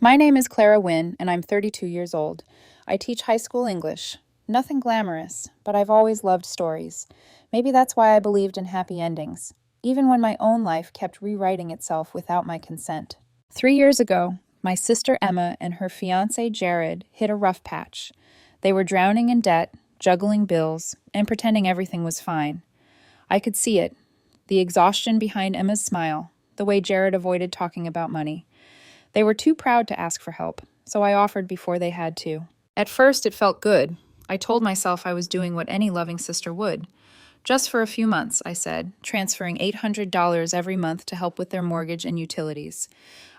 My name is Clara Wynn, and I'm 32 years old. I teach high school English. Nothing glamorous, but I've always loved stories. Maybe that's why I believed in happy endings, even when my own life kept rewriting itself without my consent. 3 years ago, my sister Emma and her fiancé Jared hit a rough patch. They were drowning in debt, juggling bills, and pretending everything was fine. I could see it, the exhaustion behind Emma's smile, the way Jared avoided talking about money. They were too proud to ask for help, so I offered before they had to. At first, it felt good. I told myself I was doing what any loving sister would. Just for a few months, I said, transferring $800 every month to help with their mortgage and utilities.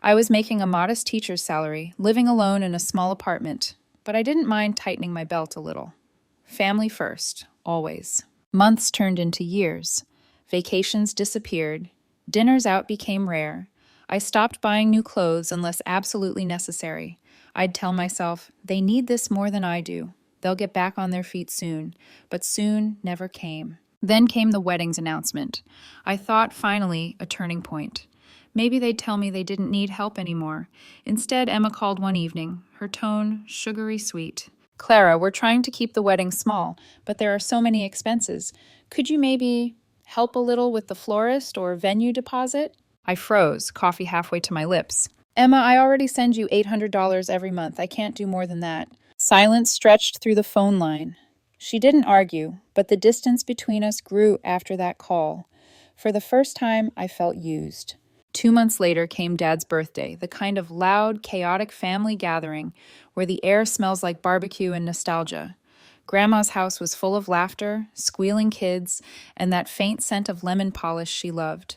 I was making a modest teacher's salary, living alone in a small apartment, but I didn't mind tightening my belt a little. Family first, always. Months turned into years. Vacations disappeared. Dinners out became rare. I stopped buying new clothes unless absolutely necessary. I'd tell myself, they need this more than I do. They'll get back on their feet soon. But soon never came. Then came the wedding's announcement. I thought, finally, a turning point. Maybe they'd tell me they didn't need help anymore. Instead, Emma called one evening, her tone sugary sweet. Clara, we're trying to keep the wedding small, but there are so many expenses. Could you maybe help a little with the florist or venue deposit? I froze, coffee halfway to my lips. Emma, I already send you $800 every month. I can't do more than that. Silence stretched through the phone line. She didn't argue, but the distance between us grew after that call. For the first time, I felt used. 2 months later came Dad's birthday, the kind of loud, chaotic family gathering where the air smells like barbecue and nostalgia. Grandma's house was full of laughter, squealing kids, and that faint scent of lemon polish she loved.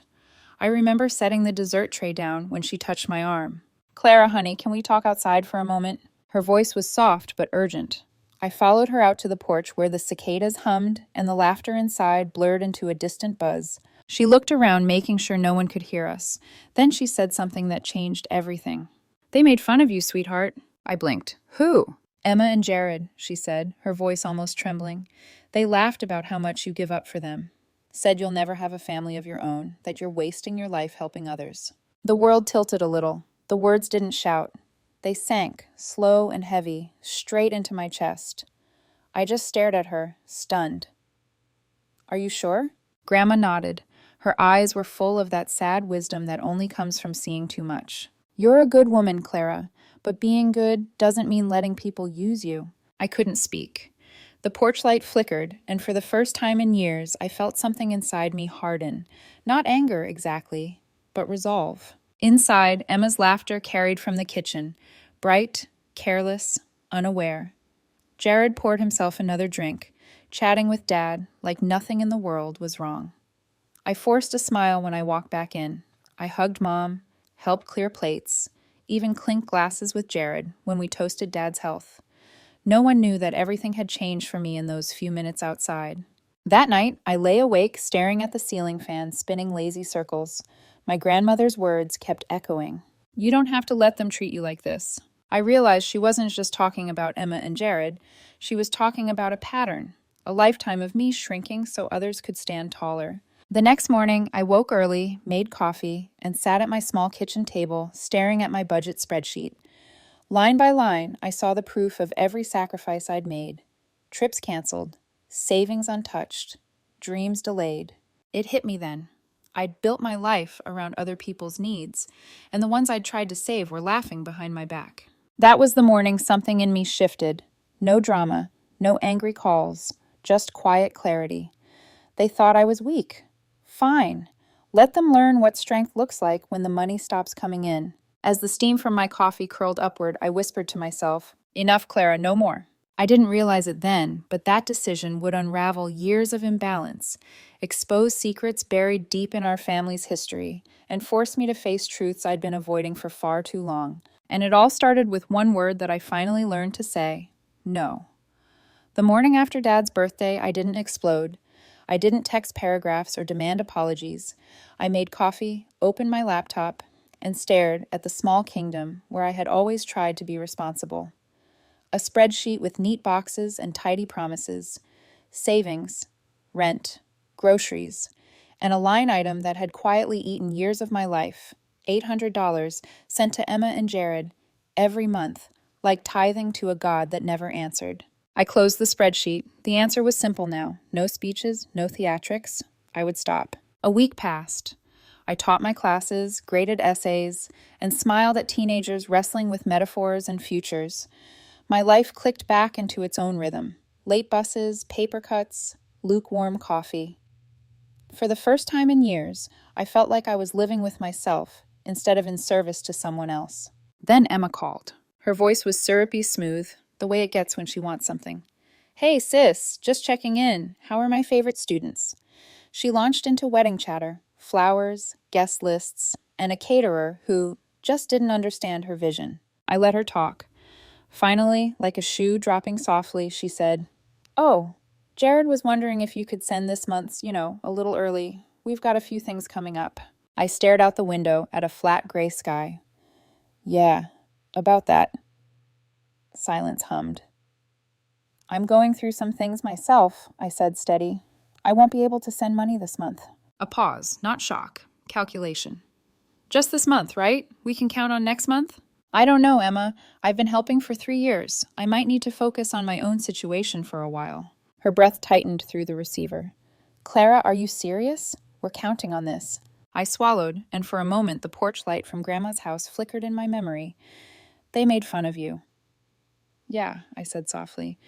I remember setting the dessert tray down when she touched my arm. Clara, honey, can we talk outside for a moment? Her voice was soft but urgent. I followed her out to the porch where the cicadas hummed and the laughter inside blurred into a distant buzz. She looked around, making sure no one could hear us. Then she said something that changed everything. They made fun of you, sweetheart. I blinked. Who? Emma and Jared, she said, her voice almost trembling. They laughed about how much you give up for them. Said you'll never have a family of your own, that you're wasting your life helping others. The world tilted a little. The words didn't shout. They sank, slow and heavy, straight into my chest. I just stared at her, stunned. Are you sure? Grandma nodded. Her eyes were full of that sad wisdom that only comes from seeing too much. You're a good woman, Clara, but being good doesn't mean letting people use you. I couldn't speak. The porch light flickered, and for the first time in years, I felt something inside me harden. Not anger, exactly, but resolve. Inside, Emma's laughter carried from the kitchen, bright, careless, unaware. Jared poured himself another drink, chatting with Dad like nothing in the world was wrong. I forced a smile when I walked back in. I hugged Mom, helped clear plates, even clinked glasses with Jared when we toasted Dad's health. No one knew that everything had changed for me in those few minutes outside. That night, I lay awake staring at the ceiling fan spinning lazy circles. My grandmother's words kept echoing. You don't have to let them treat you like this. I realized she wasn't just talking about Emma and Jared. She was talking about a pattern, a lifetime of me shrinking so others could stand taller. The next morning, I woke early, made coffee, and sat at my small kitchen table, staring at my budget spreadsheet. Line by line, I saw the proof of every sacrifice I'd made. Trips canceled, savings untouched, dreams delayed. It hit me then. I'd built my life around other people's needs, and the ones I'd tried to save were laughing behind my back. That was the morning something in me shifted. No drama, no angry calls, just quiet clarity. They thought I was weak. Fine. Let them learn what strength looks like when the money stops coming in. As the steam from my coffee curled upward, I whispered to myself, Enough, Clara, no more. I didn't realize it then, but that decision would unravel years of imbalance, expose secrets buried deep in our family's history, and force me to face truths I'd been avoiding for far too long. And it all started with one word that I finally learned to say, no. The morning after Dad's birthday, I didn't explode. I didn't text paragraphs or demand apologies. I made coffee, opened my laptop, and stared at the small kingdom where I had always tried to be responsible. A spreadsheet with neat boxes and tidy promises, savings, rent, groceries, and a line item that had quietly eaten years of my life, $800 sent to Emma and Jared, every month, like tithing to a God that never answered. I closed the spreadsheet. The answer was simple now. No speeches, no theatrics. I would stop. A week passed. I taught my classes, graded essays, and smiled at teenagers wrestling with metaphors and futures. My life clicked back into its own rhythm. Late buses, paper cuts, lukewarm coffee. For the first time in years, I felt like I was living with myself instead of in service to someone else. Then Emma called. Her voice was syrupy smooth, the way it gets when she wants something. "Hey, sis, just checking in. How are my favorite students?" She launched into wedding chatter, flowers, guest lists, and a caterer who just didn't understand her vision. I let her talk. Finally, like a shoe dropping softly, she said, "Oh, Jared was wondering if you could send this month's, a little early. We've got a few things coming up." I stared out the window at a flat gray sky. "Yeah, about that." Silence hummed. "I'm going through some things myself," I said steady. "I won't be able to send money this month." A pause, not shock. Calculation. "Just this month, right? We can count on next month?" "I don't know, Emma. I've been helping for 3 years. I might need to focus on my own situation for a while." Her breath tightened through the receiver. "Clara, are you serious? We're counting on this." I swallowed, and for a moment the porch light from Grandma's house flickered in my memory. "They made fun of you." "Yeah," I said softly,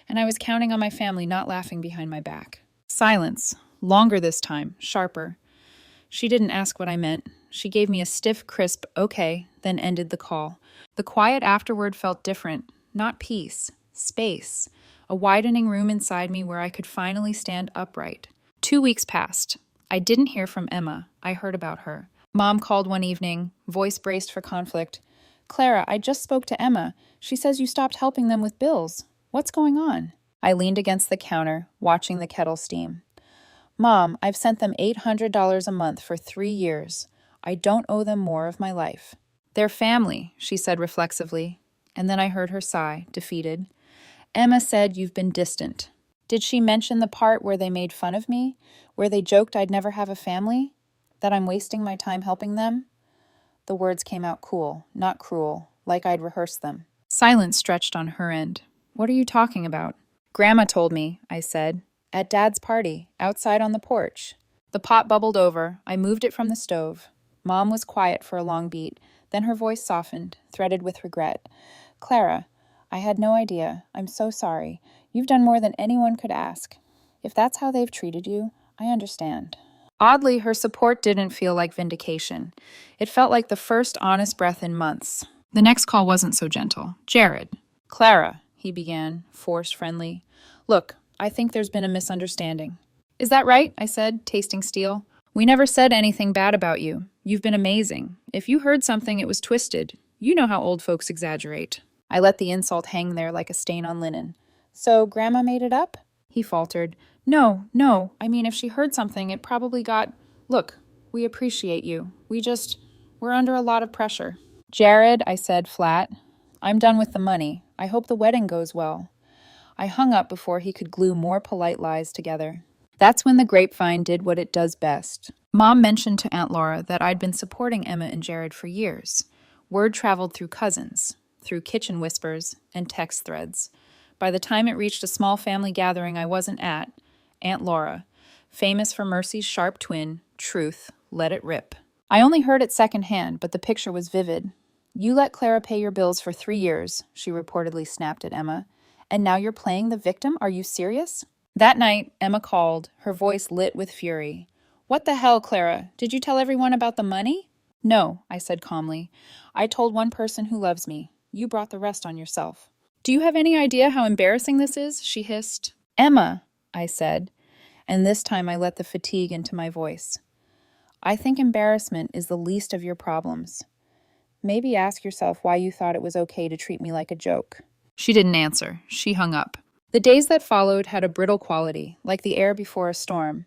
"and I was counting on my family not laughing behind my back." Silence. Longer this time, sharper. She didn't ask what I meant. She gave me a stiff, crisp "okay," then ended the call. The quiet afterward felt different. Not peace. Space. A widening room inside me where I could finally stand upright. 2 weeks passed. I didn't hear from Emma. I heard about her. Mom called one evening, voice braced for conflict. "Clara, I just spoke to Emma. She says you stopped helping them with bills. What's going on?" I leaned against the counter, watching the kettle steam. "Mom, I've sent them $800 a month for 3 years. I don't owe them more of my life." "They're family," she said reflexively. And then I heard her sigh, defeated. "Emma said you've been distant." Did she mention the part where they made fun of me? Where they joked I'd never have a family? That I'm wasting my time helping them? The words came out cool, not cruel, like I'd rehearsed them. Silence stretched on her end. "What are you talking about?" "Grandma told me," I said. "At Dad's party, outside on the porch." The pot bubbled over. I moved it from the stove. Mom was quiet for a long beat. Then her voice softened, threaded with regret. "Clara, I had no idea. I'm so sorry. You've done more than anyone could ask. If that's how they've treated you, I understand." Oddly, her support didn't feel like vindication. It felt like the first honest breath in months. The next call wasn't so gentle. "Jared." "Clara," he began, forced friendly. "Look, I think there's been a misunderstanding." "Is that right?" I said, tasting steel. "We never said anything bad about you. You've been amazing. If you heard something, it was twisted. You know how old folks exaggerate." I let the insult hang there like a stain on linen. "So Grandma made it up?" He faltered. No. I mean, if she heard something, it probably got... Look, we appreciate you. We're under a lot of pressure." "Jared," I said flat, "I'm done with the money. I hope the wedding goes well." I hung up before he could glue more polite lies together. That's when the grapevine did what it does best. Mom mentioned to Aunt Laura that I'd been supporting Emma and Jared for years. Word traveled through cousins, through kitchen whispers, and text threads. By the time it reached a small family gathering I wasn't at, Aunt Laura, famous for Mercy's sharp twin, Truth, let it rip. I only heard it secondhand, but the picture was vivid. "You let Clara pay your bills for 3 years," she reportedly snapped at Emma. "And now you're playing the victim? Are you serious?" That night, Emma called, her voice lit with fury. "What the hell, Clara? Did you tell everyone about the money?" "No," I said calmly. "I told one person who loves me. You brought the rest on yourself." "Do you have any idea how embarrassing this is?" she hissed. "Emma," I said, and this time I let the fatigue into my voice. "I think embarrassment is the least of your problems. Maybe ask yourself why you thought it was okay to treat me like a joke." She didn't answer. She hung up. The days that followed had a brittle quality, like the air before a storm.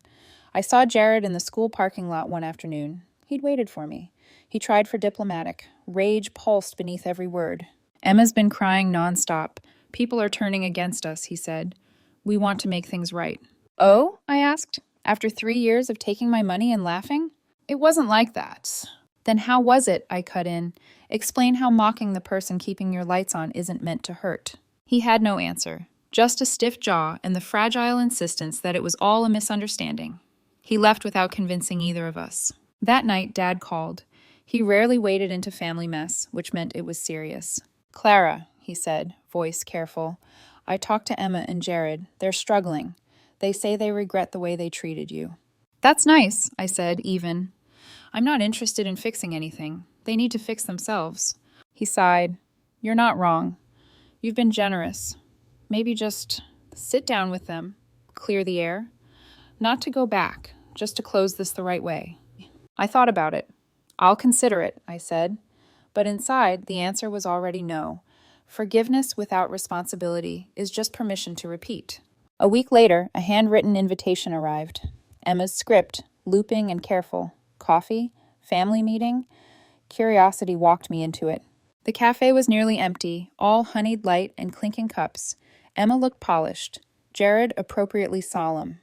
I saw Jared in the school parking lot one afternoon. He'd waited for me. He tried for diplomatic. Rage pulsed beneath every word. "Emma's been crying nonstop. People are turning against us," he said. "We want to make things right." "Oh?" I asked. "After 3 years of taking my money and laughing?" "It wasn't like that." Then how was it? I cut in. Explain how mocking the person keeping your lights on isn't meant to hurt. He had no answer, just a stiff jaw and the fragile insistence that it was all a misunderstanding. He left without convincing either of us. That night, Dad called. He rarely waded into family mess, which meant it was serious. Clara, he said, voice careful, I talked to Emma and Jared. They're struggling. They say they regret the way they treated you. That's nice, I said, even. I'm not interested in fixing anything. They need to fix themselves. He sighed. You're not wrong. You've been generous. Maybe just sit down with them, clear the air. Not to go back, just to close this the right way. I thought about it. I'll consider it, I said. But inside, the answer was already no. Forgiveness without responsibility is just permission to repeat. A week later, a handwritten invitation arrived. Emma's script, looping and careful. Coffee, family meeting. Curiosity walked me into it. The cafe was nearly empty, all honeyed light and clinking cups. Emma looked polished, Jared appropriately solemn.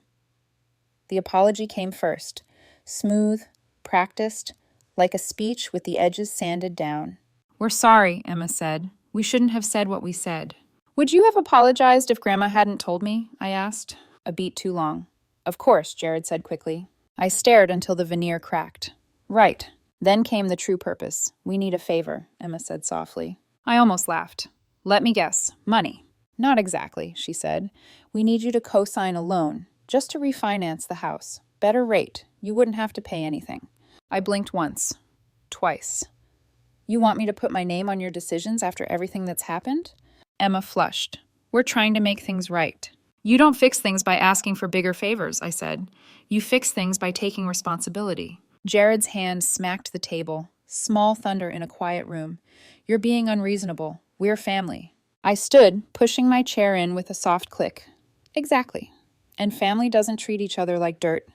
The apology came first, smooth, practiced, like a speech with the edges sanded down. We're sorry, Emma said. We shouldn't have said what we said. Would you have apologized if Grandma hadn't told me? I asked. A beat too long. Of course, Jared said quickly. I stared until the veneer cracked. Right. Then came the true purpose. We need a favor, Emma said softly. I almost laughed. Let me guess. Money. Not exactly, she said. We need you to co-sign a loan, just to refinance the house. Better rate. You wouldn't have to pay anything. I blinked once. Twice. You want me to put my name on your decisions after everything that's happened? Emma flushed. We're trying to make things right. You don't fix things by asking for bigger favors, I said. You fix things by taking responsibility. Jared's hand smacked the table. Small thunder in a quiet room. You're being unreasonable. We're family. I stood, pushing my chair in with a soft click. Exactly. And family doesn't treat each other like dirt.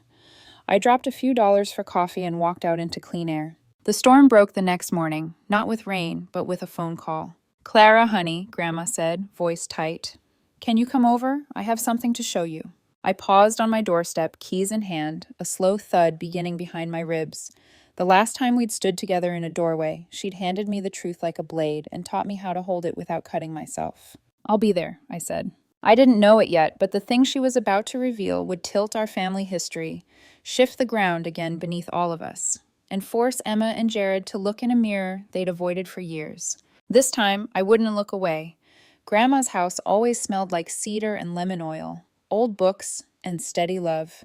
I dropped a few dollars for coffee and walked out into clean air. The storm broke the next morning, not with rain, but with a phone call. Clara, honey, Grandma said, voice tight. Can you come over? I have something to show you. I paused on my doorstep, keys in hand, a slow thud beginning behind my ribs. The last time we'd stood together in a doorway, she'd handed me the truth like a blade and taught me how to hold it without cutting myself. I'll be there, I said. I didn't know it yet, but the thing she was about to reveal would tilt our family history, shift the ground again beneath all of us, and force Emma and Jared to look in a mirror they'd avoided for years. This time, I wouldn't look away. Grandma's house always smelled like cedar and lemon oil, old books, and steady love.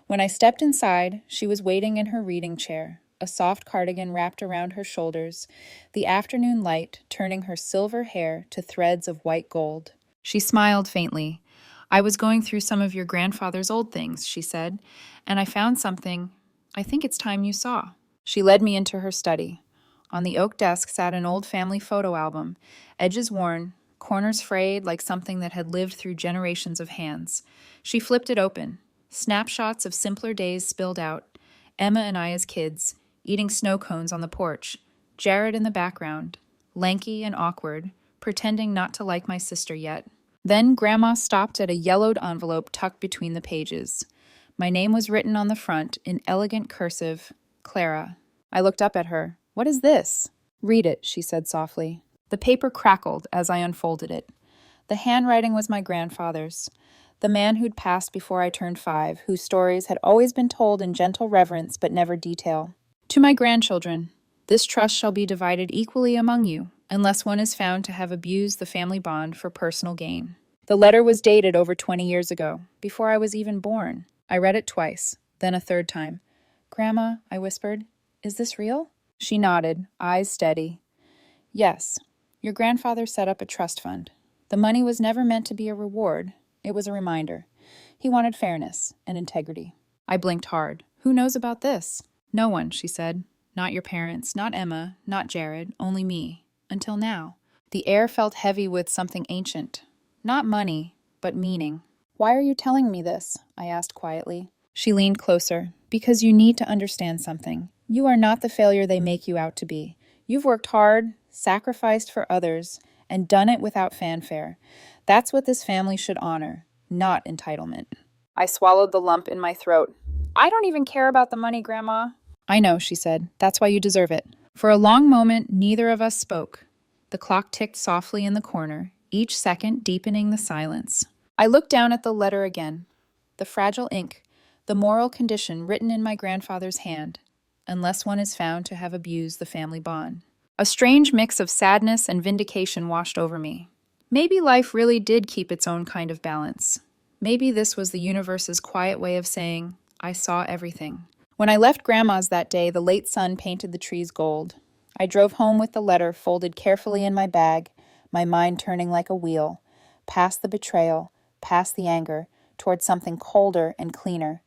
When I stepped inside, she was waiting in her reading chair, a soft cardigan wrapped around her shoulders, the afternoon light turning her silver hair to threads of white gold. She smiled faintly. I was going through some of your grandfather's old things, she said, and I found something I think it's time you saw. She led me into her study. On the oak desk sat an old family photo album, edges worn, corners frayed like something that had lived through generations of hands. She flipped it open. Snapshots of simpler days spilled out. Emma and I as kids, eating snow cones on the porch. Jared in the background, lanky and awkward, pretending not to like my sister yet. Then Grandma stopped at a yellowed envelope tucked between the pages. My name was written on the front in elegant cursive, Clara. I looked up at her. What is this? Read it, she said softly. The paper crackled as I unfolded it. The handwriting was my grandfather's, the man who'd passed before I turned 5, whose stories had always been told in gentle reverence but never detail. To my grandchildren, this trust shall be divided equally among you, unless one is found to have abused the family bond for personal gain. The letter was dated over 20 years ago, before I was even born. I read it twice, then a third time. Grandma, I whispered, is this real? She nodded, eyes steady. Yes, your grandfather set up a trust fund. The money was never meant to be a reward. It was a reminder. He wanted fairness and integrity. I blinked hard. Who knows about this? No one, she said. Not your parents, not Emma, not Jared, only me. Until now. The air felt heavy with something ancient. Not money, but meaning. Why are you telling me this? I asked quietly. She leaned closer. Because you need to understand something. You are not the failure they make you out to be. You've worked hard, sacrificed for others, and done it without fanfare. That's what this family should honor, not entitlement. I swallowed the lump in my throat. I don't even care about the money, Grandma. I know, she said. That's why you deserve it. For a long moment, neither of us spoke. The clock ticked softly in the corner, each second deepening the silence. I looked down at the letter again. The fragile ink, the moral condition written in my grandfather's hand, unless one is found to have abused the family bond. A strange mix of sadness and vindication washed over me. Maybe life really did keep its own kind of balance. Maybe this was the universe's quiet way of saying, I saw everything. When I left Grandma's that day, the late sun painted the trees gold. I drove home with the letter folded carefully in my bag, my mind turning like a wheel, past the betrayal, past the anger, towards something colder and cleaner.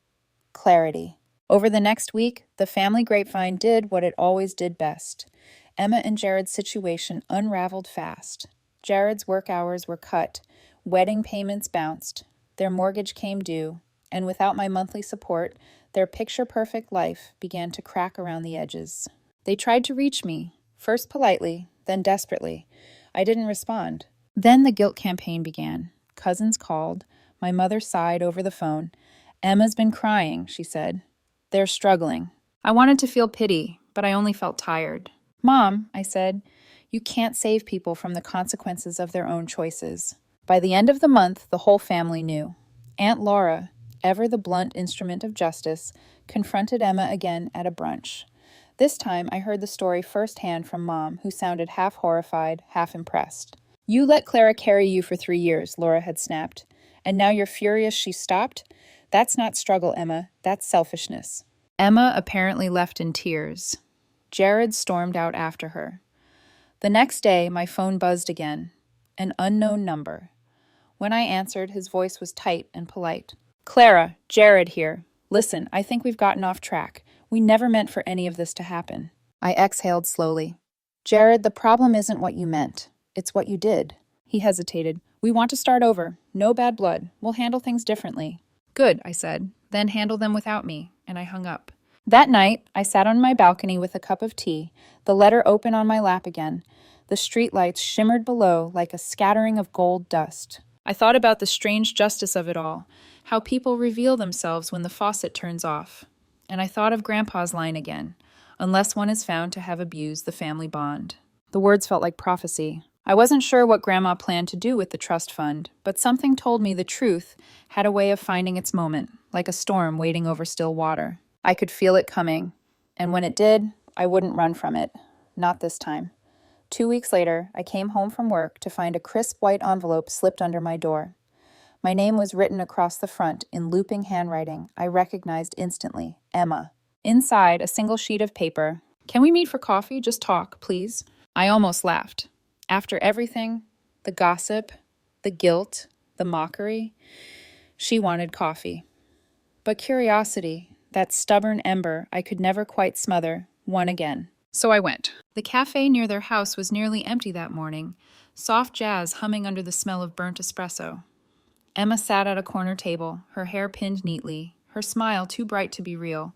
Clarity. Over the next week, the family grapevine did what it always did best. Emma and Jared's situation unraveled fast. Jared's work hours were cut, wedding payments bounced, their mortgage came due, and without my monthly support, their picture-perfect life began to crack around the edges. They tried to reach me, first politely, then desperately. I didn't respond. Then the guilt campaign began. Cousins called. My mother sighed over the phone. Emma's been crying, she said. They're struggling. I wanted to feel pity, but I only felt tired. Mom, I said, you can't save people from the consequences of their own choices. By the end of the month, the whole family knew. Aunt Laura, ever the blunt instrument of justice, confronted Emma again at a brunch. This time, I heard the story firsthand from Mom, who sounded half horrified, half impressed. You let Clara carry you for 3 years, Laura had snapped. And now you're furious she stopped? That's not struggle, Emma. That's selfishness. Emma apparently left in tears. Jared stormed out after her. The next day, my phone buzzed again. An unknown number. When I answered, his voice was tight and polite. Clara, Jared here. Listen, I think we've gotten off track. We never meant for any of this to happen. I exhaled slowly. Jared, the problem isn't what you meant. It's what you did. He hesitated. We want to start over. No bad blood. We'll handle things differently. Good, I said. Then handle them without me. And I hung up. That night, I sat on my balcony with a cup of tea, the letter open on my lap again. The streetlights shimmered below like a scattering of gold dust. I thought about the strange justice of it all, how people reveal themselves when the faucet turns off. And I thought of Grandpa's line again, unless one is found to have abused the family bond. The words felt like prophecy. I wasn't sure what Grandma planned to do with the trust fund, but something told me the truth had a way of finding its moment, like a storm waiting over still water. I could feel it coming, and when it did, I wouldn't run from it. Not this time. 2 weeks later, I came home from work to find a crisp white envelope slipped under my door. My name was written across the front in looping handwriting I recognized instantly, Emma. Inside, a single sheet of paper. Can we meet for coffee? Just talk, please. I almost laughed. After everything, the gossip, the guilt, the mockery, she wanted coffee. But curiosity, that stubborn ember I could never quite smother, won again. So I went. The cafe near their house was nearly empty that morning, soft jazz humming under the smell of burnt espresso. Emma sat at a corner table, her hair pinned neatly, her smile too bright to be real.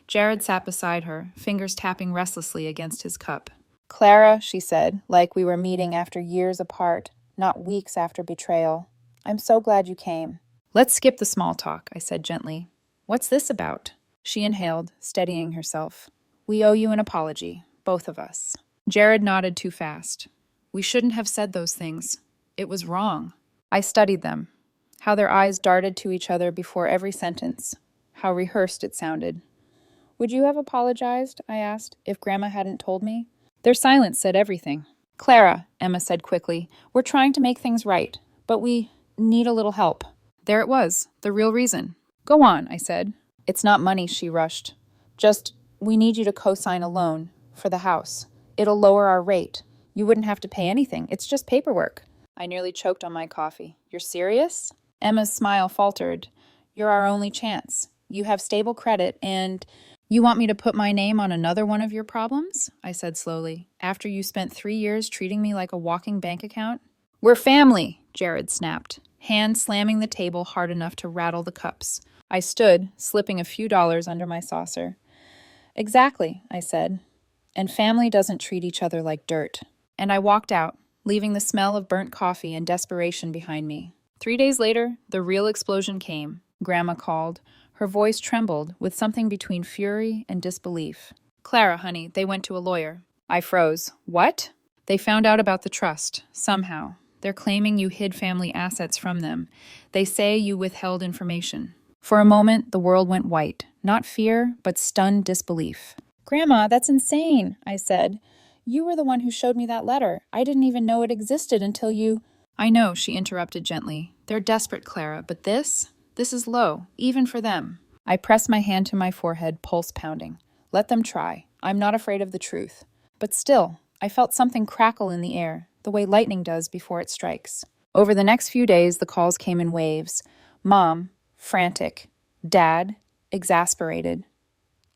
Jared sat beside her, fingers tapping restlessly against his cup. Clara, she said, like we were meeting after years apart, not weeks after betrayal. I'm so glad you came. Let's skip the small talk, I said gently. What's this about? She inhaled, steadying herself. We owe you an apology, both of us. Jared nodded too fast. We shouldn't have said those things. It was wrong. I studied them, how their eyes darted to each other before every sentence, how rehearsed it sounded. Would you have apologized, I asked, if Grandma hadn't told me? Their silence said everything. Clara, Emma said quickly, we're trying to make things right, but we need a little help. There it was, the real reason. Go on, I said. It's not money, she rushed. Just, we need you to co-sign a loan for the house. It'll lower our rate. You wouldn't have to pay anything. It's just paperwork. I nearly choked on my coffee. You're serious? Emma's smile faltered. You're our only chance. You have stable credit and... You want me to put my name on another one of your problems? I said slowly. After you spent 3 years treating me like a walking bank account? We're family, Jared snapped, hand slamming the table hard enough to rattle the cups. I stood, slipping a few dollars under my saucer. Exactly, I said. And family doesn't treat each other like dirt. And I walked out, leaving the smell of burnt coffee and desperation behind me. 3 days later, the real explosion came. Grandma called. Her voice trembled with something between fury and disbelief. Clara, honey, they went to a lawyer. I froze. What? They found out about the trust, somehow. They're claiming you hid family assets from them. They say you withheld information. For a moment, the world went white. Not fear, but stunned disbelief. Grandma, that's insane, I said. You were the one who showed me that letter. I didn't even know it existed until you... I know, she interrupted gently. They're desperate, Clara, but this is low, even for them. I pressed my hand to my forehead, pulse pounding. Let them try. I'm not afraid of the truth. But still, I felt something crackle in the air, the way lightning does before it strikes. Over the next few days, the calls came in waves. Mom, frantic. Dad, exasperated.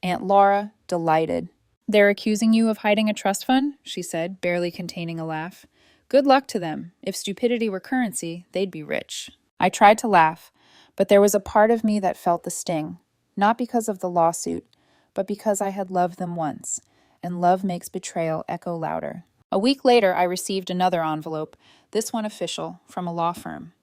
Aunt Laura, delighted. They're accusing you of hiding a trust fund, she said, barely containing a laugh. Good luck to them. If stupidity were currency, they'd be rich. I tried to laugh, but there was a part of me that felt the sting, not because of the lawsuit, but because I had loved them once, and love makes betrayal echo louder. A week later, I received another envelope, this one official, from a law firm.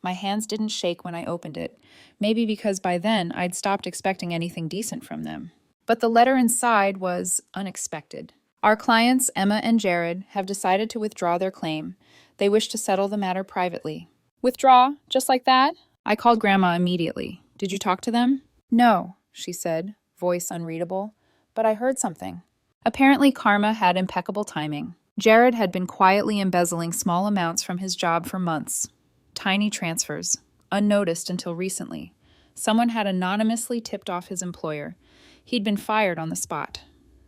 My hands didn't shake when I opened it, maybe because by then I'd stopped expecting anything decent from them. But the letter inside was unexpected. Our clients, Emma and Jared, have decided to withdraw their claim. They wish to settle the matter privately. Withdraw? Just like that? I called Grandma immediately. Did you talk to them? No, she said, voice unreadable. But I heard something. Apparently, karma had impeccable timing. Jared had been quietly embezzling small amounts from his job for months. Tiny transfers, unnoticed until recently. Someone had anonymously tipped off his employer. He'd been fired on the spot.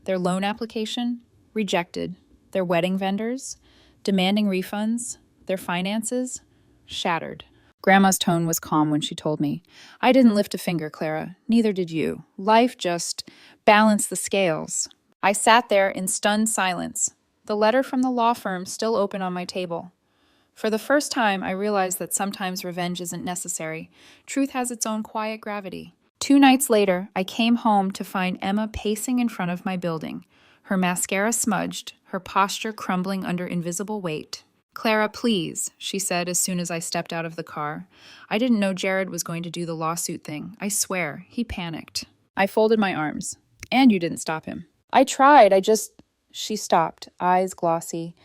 Their loan application? Rejected. Their wedding vendors? Demanding refunds. Their finances? Shattered. Grandma's tone was calm when she told me. I didn't lift a finger, Clara. Neither did you. Life just balanced the scales. I sat there in stunned silence, the letter from the law firm still open on my table. For the first time, I realized that sometimes revenge isn't necessary. Truth has its own quiet gravity. 2 nights later, I came home to find Emma pacing in front of my building, her mascara smudged, her posture crumbling under invisible weight. Clara, please, she said as soon as I stepped out of the car. I didn't know Jared was going to do the lawsuit thing. I swear, he panicked. I folded my arms. And you didn't stop him. I tried, She stopped, eyes glossy.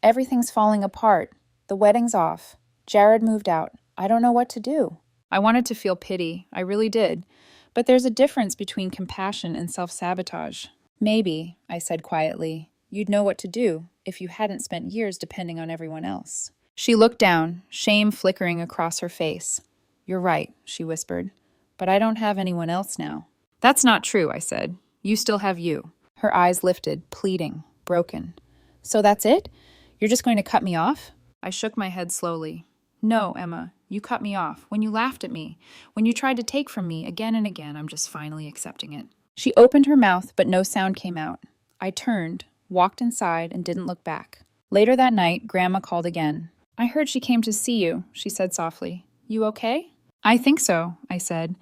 Everything's falling apart. The wedding's off. Jared moved out. I don't know what to do. I wanted to feel pity. I really did. But there's a difference between compassion and self-sabotage. Maybe, I said quietly, you'd know what to do if you hadn't spent years depending on everyone else. She looked down, shame flickering across her face. You're right, she whispered. But I don't have anyone else now. That's not true, I said. You still have you. Her eyes lifted, pleading, broken. So that's it? You're just going to cut me off? I shook my head slowly. No, Emma, you cut me off. When you laughed at me, when you tried to take from me again and again, I'm just finally accepting it. She opened her mouth, but no sound came out. I turned, walked inside, and didn't look back. Later that night, Grandma called again. I heard she came to see you, she said softly. You okay? I think so, I said.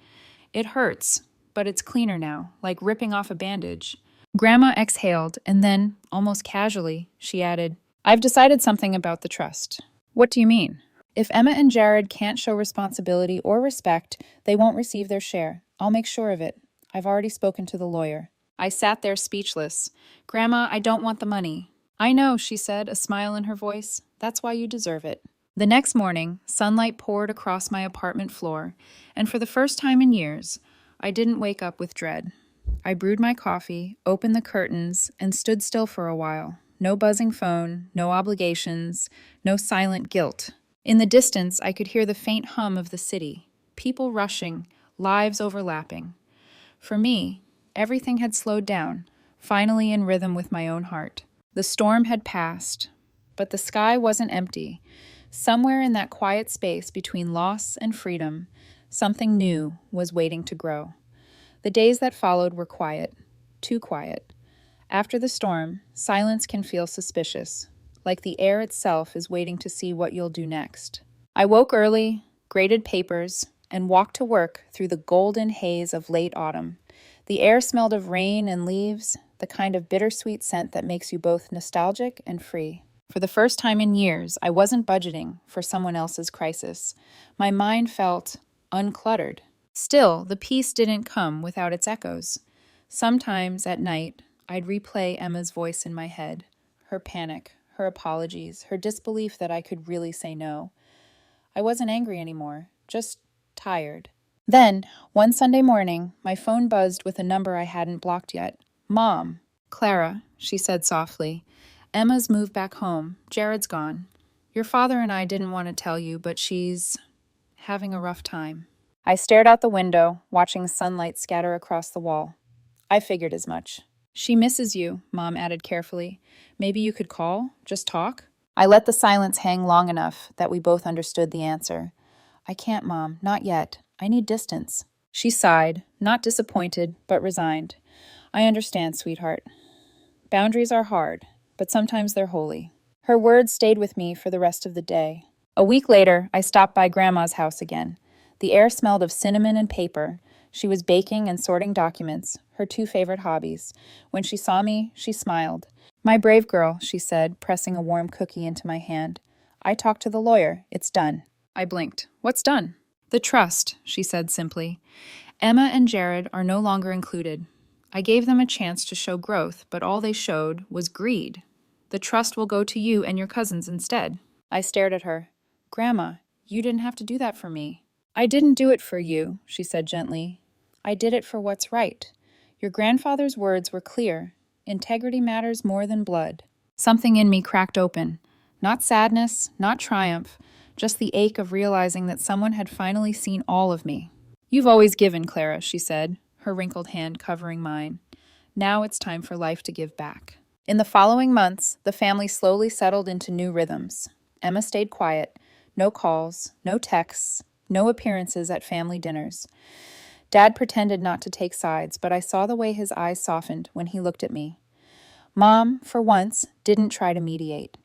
It hurts, but it's cleaner now, like ripping off a bandage. Grandma exhaled, and then, almost casually, she added, I've decided something about the trust. What do you mean? If Emma and Jared can't show responsibility or respect, they won't receive their share. I'll make sure of it. I've already spoken to the lawyer. I sat there speechless. Grandma, I don't want the money. I know, she said, a smile in her voice. That's why you deserve it. The next morning, sunlight poured across my apartment floor, and for the first time in years, I didn't wake up with dread. I brewed my coffee, opened the curtains, and stood still for a while. No buzzing phone, no obligations, no silent guilt. In the distance, I could hear the faint hum of the city, people rushing, lives overlapping. For me, everything had slowed down, finally in rhythm with my own heart. The storm had passed, but the sky wasn't empty. Somewhere in that quiet space between loss and freedom, something new was waiting to grow. The days that followed were quiet, too quiet. After the storm, silence can feel suspicious, like the air itself is waiting to see what you'll do next. I woke early, graded papers, and walked to work through the golden haze of late autumn. The air smelled of rain and leaves, the kind of bittersweet scent that makes you both nostalgic and free. For the first time in years, I wasn't budgeting for someone else's crisis. My mind felt uncluttered. Still, the peace didn't come without its echoes. Sometimes at night, I'd replay Emma's voice in my head, her panic, her apologies, her disbelief that I could really say no. I wasn't angry anymore, just tired. Then, one Sunday morning, my phone buzzed with a number I hadn't blocked yet. Mom. Clara, she said softly. Emma's moved back home. Jared's gone. Your father and I didn't want to tell you, but she's having a rough time. I stared out the window, watching sunlight scatter across the wall. I figured as much. She misses you, Mom added carefully. Maybe you could call, just talk? I let the silence hang long enough that we both understood the answer. I can't, Mom, not yet. I need distance. She sighed, not disappointed, but resigned. I understand, sweetheart. Boundaries are hard, but sometimes they're holy. Her words stayed with me for the rest of the day. A week later, I stopped by Grandma's house again. The air smelled of cinnamon and paper. She was baking and sorting documents, her two favorite hobbies. When she saw me, she smiled. My brave girl, she said, pressing a warm cookie into my hand. I talked to the lawyer. It's done. I blinked. What's done? The trust, she said simply. Emma and Jared are no longer included. I gave them a chance to show growth, but all they showed was greed. The trust will go to you and your cousins instead. I stared at her. Grandma, you didn't have to do that for me. I didn't do it for you, she said gently. I did it for what's right. Your grandfather's words were clear. Integrity matters more than blood. Something in me cracked open. Not sadness, not triumph, just the ache of realizing that someone had finally seen all of me. You've always given, Clara, she said, her wrinkled hand covering mine. Now it's time for life to give back. In the following months, the family slowly settled into new rhythms. Emma stayed quiet. No calls, no texts, no appearances at family dinners. Dad pretended not to take sides, but I saw the way his eyes softened when he looked at me. Mom, for once, didn't try to mediate.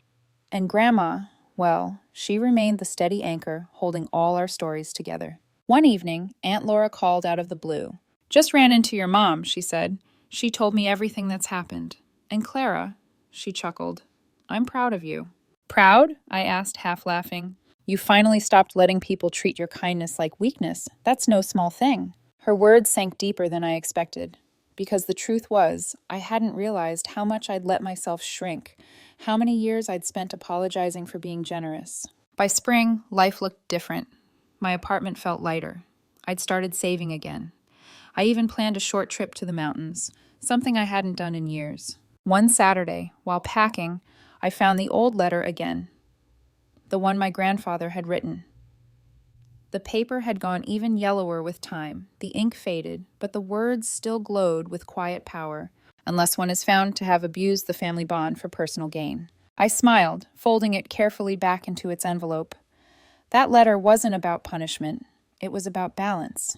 And Grandma, well, she remained the steady anchor, holding all our stories together. One evening, Aunt Laura called out of the blue. Just ran into your mom, she said. She told me everything that's happened. And Clara, she chuckled, I'm proud of you. Proud? I asked, half laughing. You finally stopped letting people treat your kindness like weakness. That's no small thing. Her words sank deeper than I expected. Because the truth was, I hadn't realized how much I'd let myself shrink, how many years I'd spent apologizing for being generous. By spring, life looked different. My apartment felt lighter. I'd started saving again. I even planned a short trip to the mountains, something I hadn't done in years. One Saturday, while packing, I found the old letter again, the one my grandfather had written. The paper had gone even yellower with time, the ink faded, but the words still glowed with quiet power, unless one is found to have abused the family bond for personal gain. I smiled, folding it carefully back into its envelope. That letter wasn't about punishment. It was about balance,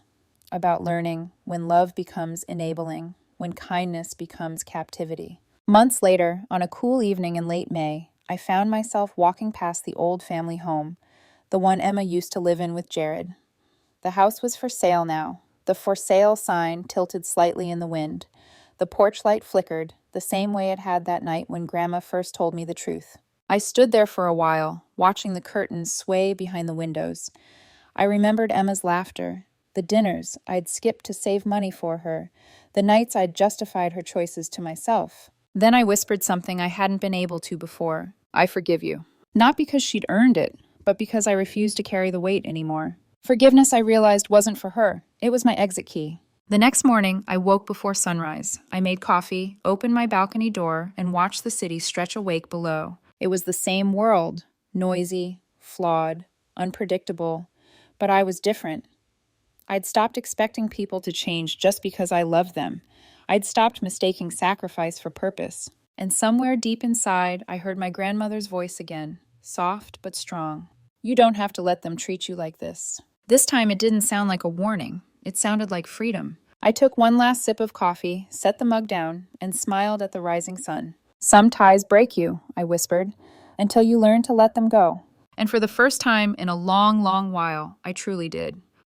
about learning when love becomes enabling, when kindness becomes captivity. Months later, on a cool evening in late May, I found myself walking past the old family home, the one Emma used to live in with Jared. The house was for sale now, the for sale sign tilted slightly in the wind. The porch light flickered, the same way it had that night when Grandma first told me the truth. I stood there for a while, watching the curtains sway behind the windows. I remembered Emma's laughter, the dinners I'd skipped to save money for her, the nights I'd justified her choices to myself. Then I whispered something I hadn't been able to before. I forgive you. Not because she'd earned it, but because I refused to carry the weight anymore. Forgiveness, I realized, wasn't for her. It was my exit key. The next morning, I woke before sunrise. I made coffee, opened my balcony door, and watched the city stretch awake below. It was the same world, noisy, flawed, unpredictable, but I was different. I'd stopped expecting people to change just because I loved them. I'd stopped mistaking sacrifice for purpose. And somewhere deep inside, I heard my grandmother's voice again, soft but strong. You don't have to let them treat you like this. This time it didn't sound like a warning. It sounded like freedom. I took one last sip of coffee, set the mug down, and smiled at the rising sun. Some ties break you, I whispered, until you learn to let them go. And for the first time in a long, long while, I truly did.